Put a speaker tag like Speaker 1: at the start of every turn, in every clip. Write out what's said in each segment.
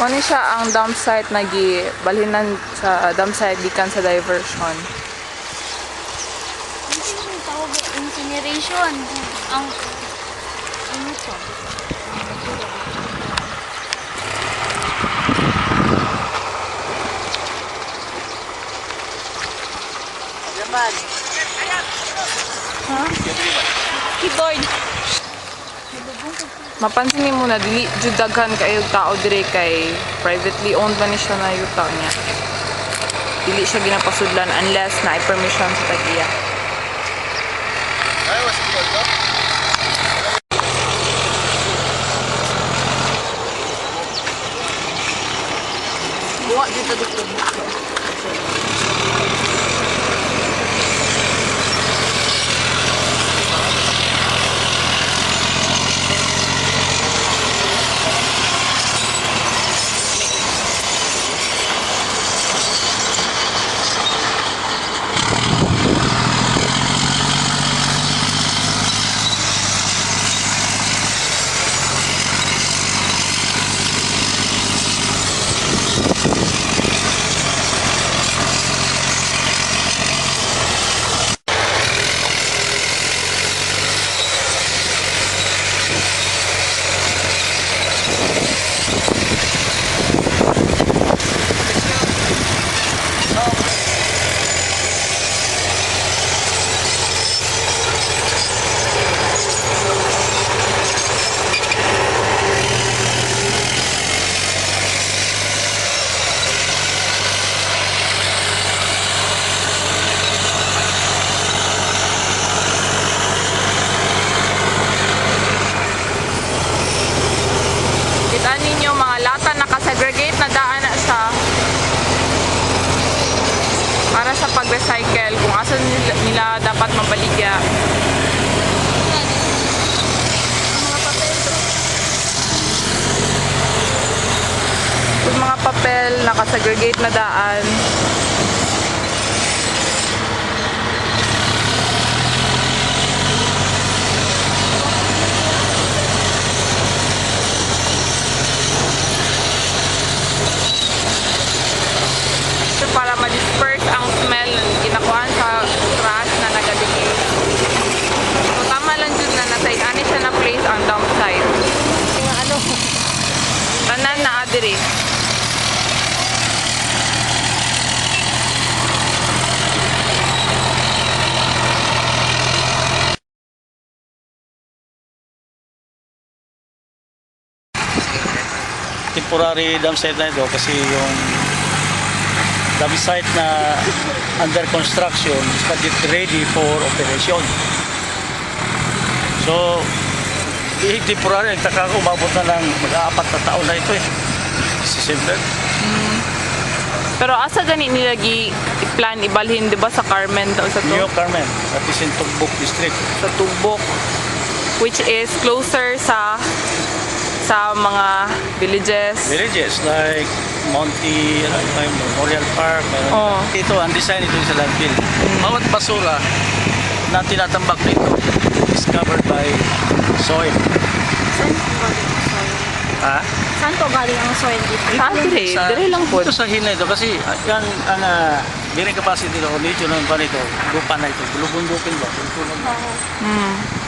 Speaker 1: Kani siya ang dump site na gibalhinan sa dump site gikan sa diversion.
Speaker 2: Hindi tawag incineration. Ang ano to?
Speaker 1: Ha? Keyboard. Mapansin mo na dili jud daghan kayo tao dire kay privately owned man ni siya na yuta niya. Dili siya ginapasudlan unless na permission sa tagiya. Buwa dito dito. Kita ninyo mga lata nakasegregate na daan na siya para sa pag-recycle kung asan nila dapat mabaligya. Yung mga papel nakasegregate na daan. Para ma-disperse ang smell ng kinakuhaan sa trash na nagadikit. So, tama lang dun na natay-ani siya na place ang dump site.
Speaker 2: Yung ano?
Speaker 1: Tanan na adiri.
Speaker 3: Temporary dump site na ito kasi yung dump site na under construction is not yet ready for operation. So, temporary, nagtaka ko, umabot na ng mag-aapat na taon na ito eh. Simple.
Speaker 1: Pero asa gani nila i-plan ibalhin, di ba, sa Carmen daw sa to?
Speaker 3: New Carmen, that is in Tugbok District.
Speaker 1: Sa Tugbok, which is closer sa mga villages.
Speaker 3: Villages like Monte, Memorial Park.
Speaker 1: Oh.
Speaker 3: Ito, ang design ito sa landfill. Bawat basura na tinatambak dito is covered by soil.
Speaker 2: Saan po galing ang soil?
Speaker 3: Ha?
Speaker 2: Saan po galing ang soil dito?
Speaker 1: Sa dire, dire lang po.
Speaker 3: Ito sa hina ito kasi yan ang bearing capacity o nature ng pa nito, lupa na ito, bulubundukin ba?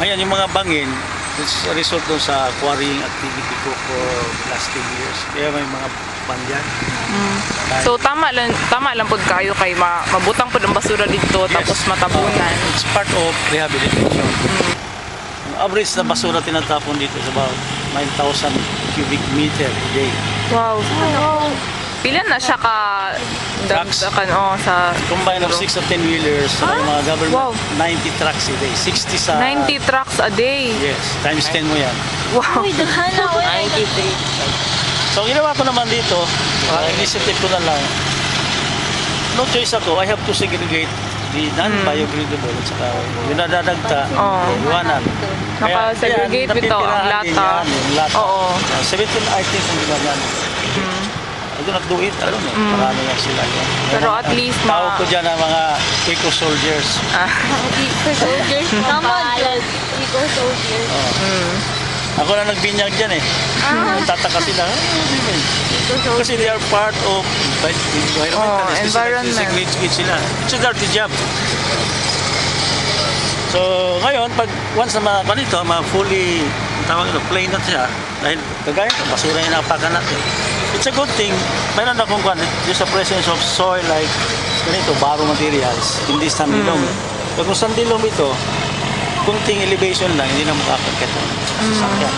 Speaker 3: Ngayon, yung mga bangin, it's a result doon sa quarrying activity ko for last 10 years. Kaya may mga bandyan.
Speaker 1: So tama lang pod kayo kay mabutang pod ang basura dito tapos matabunan.
Speaker 3: It's part of rehabilitation. Ang average na basura tinatapon dito is about 9,000 cubic meter a day.
Speaker 1: Wow. Pila na siya ka
Speaker 3: Trucks.
Speaker 1: sa
Speaker 3: Combine of 6 or 10 wheelers sa mga government,
Speaker 1: Wow.
Speaker 3: 90 trucks a day. 60 sa...
Speaker 1: 90 trucks a day.
Speaker 3: Yes, times 10 mo yan.
Speaker 1: Wow.
Speaker 2: Uy, daghan na.
Speaker 1: 93.
Speaker 3: So ginawa ko naman dito, initiative ko na lang, no choice ako, I have to segregate the non-biodegradable at saka yung nadadagta, iwanan.
Speaker 1: Naka-segregate
Speaker 3: kaya
Speaker 1: ito ang
Speaker 3: napipirahan din
Speaker 1: lata.
Speaker 3: yan, yung lata.
Speaker 1: Oo.
Speaker 3: 17 items ang ginagawa. I do not do it alone eh. Marami yan sila. Yan.
Speaker 1: Pero at least
Speaker 3: tawag ko dyan ang mga eco-soldiers.
Speaker 2: Eco-soldiers. Tama dyan. Eco-soldiers.
Speaker 3: Ako na nagbinyag dyan eh. Tataka sila. Kasi they are part of environmental.
Speaker 1: environment.
Speaker 3: Grade sila. It's a dirty job. So, ngayon, pag once na ganito, fully, tawag ito, plain na siya, dahil kagaya ito, basura yung napakan natin. It's a good thing. Mayroon akong kwan, there's a presence of soil like, ganito, baro materials, hindi sandilong. Pag kung sandilong ito, kunting elevation lang, hindi na makakakit. Sasakyan.